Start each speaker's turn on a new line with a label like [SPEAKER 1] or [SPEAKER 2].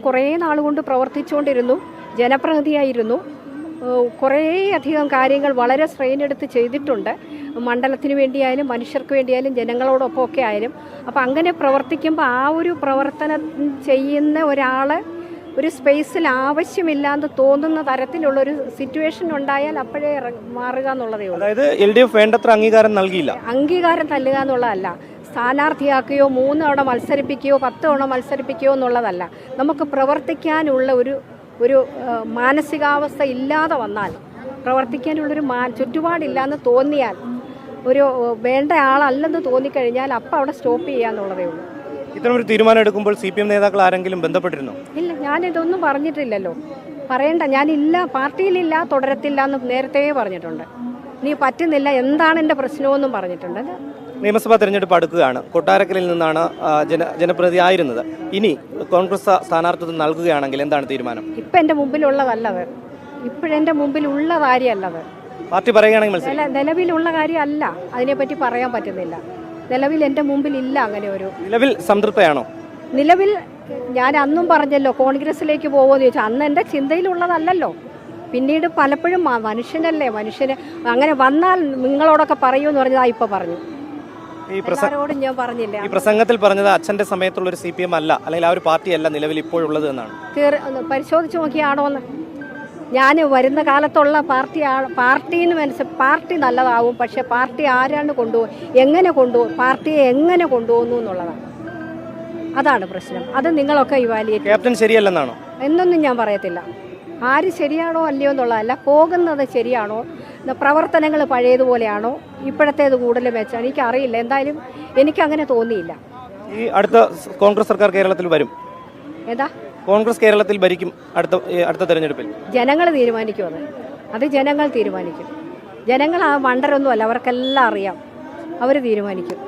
[SPEAKER 1] കുറേ നാളുകൊണ്ട് പ്രവർത്തിച്ചുകൊണ്ടിരുന്നു, ജനപ്രതിനിധിയായിരുന്നു. കുറേയധികം കാര്യങ്ങൾ വളരെ സ്ട്രെയിൻ എടുത്ത് ചെയ്തിട്ടുണ്ട്. മണ്ഡലത്തിന് വേണ്ടിയായാലും മനുഷ്യർക്ക് വേണ്ടിയായാലും ജനങ്ങളോടൊപ്പമൊക്കെ ആയാലും. അപ്പോൾ അങ്ങനെ പ്രവർത്തിക്കുമ്പോൾ ആ ഒരു പ്രവർത്തനം ചെയ്യുന്ന ഒരാൾ ഒരു സ്പേസിൽ ആവശ്യമില്ലാന്ന് തോന്നുന്ന തരത്തിലുള്ളൊരു സിറ്റുവേഷൻ ഉണ്ടായാൽ അപ്പോഴേ മാറുക എന്നുള്ളതേ ഉള്ളൂ.
[SPEAKER 2] അതായത് LDF വേണ്ടത്ര അംഗീകാരം നൽകിയില്ല.
[SPEAKER 1] അംഗീകാരം തല്ലുക എന്നുള്ളതല്ല, സ്ഥാനാർത്ഥിയാക്കുകയോ 3 തവണ മത്സരിപ്പിക്കുകയോ 10 തവണ മത്സരിപ്പിക്കുകയോ എന്നുള്ളതല്ല. നമുക്ക് പ്രവർത്തിക്കാനുള്ള ഒരു മാനസികാവസ്ഥ ഇല്ലാതെ വന്നാൽ, പ്രവർത്തിക്കാനുള്ളൊരു ചുറ്റുപാടില്ലാന്ന് തോന്നിയാൽ, ഒരു വേണ്ട ആളല്ലെന്ന് തോന്നിക്കഴിഞ്ഞാൽ അപ്പം അവിടെ സ്റ്റോപ്പ് ചെയ്യുക എന്നുള്ളതേ ഉള്ളൂ.
[SPEAKER 2] ഇത്തരമൊരു തീരുമാനം എടുക്കുമ്പോൾ CPM നേതാക്കൾ ആരെങ്കിലും ബന്ധപ്പെട്ടിരുന്നോ?
[SPEAKER 1] ഇല്ല, ഞാനിതൊന്നും പറഞ്ഞിട്ടില്ലല്ലോ. പറയണ്ട, ഞാനില്ല, പാർട്ടിയിലില്ല, തുടരത്തില്ല എന്ന് നേരത്തെ പറഞ്ഞിട്ടുണ്ട്. നീ പറ്റുന്നില്ല, എന്താണ് എൻ്റെ പ്രശ്നമെന്നും പറഞ്ഞിട്ടുണ്ട്.
[SPEAKER 2] നിയമസഭാ തെരഞ്ഞെടുപ്പ് അടുക്കുകയാണ്. കൊട്ടാരക്കരയിൽ നിന്നാണ് ജനപ്രതിനിധി ആയിരുന്നത്. ഇനി കോൺഗ്രസ് സ്ഥാനാർത്ഥിത്വം നൽകുകയാണെങ്കിൽ എന്താണ് തീരുമാനം?
[SPEAKER 1] ഇപ്പം എൻ്റെ മുമ്പിലുള്ളതല്ലത്, ഇപ്പോഴെൻ്റെ മുമ്പിലുള്ള കാര്യമല്ലത്.
[SPEAKER 2] പാർട്ടി പറയുകയാണെങ്കിൽ
[SPEAKER 1] നിലവിലുള്ള കാര്യമല്ല, അതിനെപ്പറ്റി പറയാൻ പറ്റുന്നില്ല. നിലവിൽ എൻ്റെ മുമ്പിൽ ഇല്ല അങ്ങനെ ഒരു.
[SPEAKER 2] നിലവിൽ സംതൃപ്തയാണോ?
[SPEAKER 1] നിലവിൽ ഞാൻ അന്നും പറഞ്ഞല്ലോ കോൺഗ്രസിലേക്ക് പോകുമെന്ന് ചോദിച്ചാൽ, അന്ന് എൻ്റെ ചിന്തയിലുള്ളതല്ലല്ലോ. പിന്നീട് പലപ്പോഴും മനുഷ്യനല്ലേ, മനുഷ്യന് അങ്ങനെ വന്നാൽ നിങ്ങളോടൊക്കെ പറയുമെന്ന് പറഞ്ഞാൽ ഇപ്പോൾ പറഞ്ഞു. എല്ലാവരോടും ഞാൻ പറഞ്ഞില്ല.
[SPEAKER 2] ഈ പ്രസംഗത്തിൽ പറഞ്ഞത് അച്ഛന്റെ സമയത്തുള്ള ഒരു CPM അല്ല, അല്ലെങ്കിൽ ആ ഒരു പാർട്ടിയല്ല നിലവിൽ ഇപ്പോഴുള്ളത് എന്നാണ്.
[SPEAKER 1] പരിശോധിച്ച് നോക്കിയാണോന്ന്. ഞാൻ വരുന്ന കാലത്തുള്ള പാർട്ടിന്ന് പാർട്ടി നല്ലതാവും, പക്ഷെ പാർട്ടി ആരാണ് കൊണ്ടുപോകും, എങ്ങനെ കൊണ്ടുപോകും, പാർട്ടിയെ എങ്ങനെ കൊണ്ടുപോകുന്നു എന്നുള്ളതാണ്. അതാണ് പ്രശ്നം. അത് നിങ്ങളൊക്കെ ഇവാലുവേറ്റ്.
[SPEAKER 2] ക്യാപ്റ്റൻ ശരിയല്ലെന്നാണോ?
[SPEAKER 1] എന്നൊന്നും ഞാൻ പറയത്തില്ല. ആര് ശരിയാണോ അല്ലയോ എന്നുള്ളതല്ല, പോകുന്നത് ശരിയാണോ, പ്രവർത്തനങ്ങൾ പഴയതുപോലെയാണോ, ഇപ്പോഴത്തേത് കൂടുതൽ മെച്ചാണ്, എനിക്കറിയില്ല. എന്തായാലും എനിക്കങ്ങനെ തോന്നിയില്ല.
[SPEAKER 2] ഈ അടുത്ത കോൺഗ്രസ് സർക്കാർ കേരളത്തിൽ വരും.
[SPEAKER 1] ഏതാ?
[SPEAKER 2] കോൺഗ്രസ് കേരളത്തിൽ ഭരിക്കും അടുത്ത തെരഞ്ഞെടുപ്പിൽ.
[SPEAKER 1] ജനങ്ങൾ തീരുമാനിക്കും. അത് ജനങ്ങൾ തീരുമാനിക്കും. ജനങ്ങൾ ആ വണ്ടരൊന്നുമല്ല, അവർക്കെല്ലാം അറിയാം. അവർ തീരുമാനിക്കും.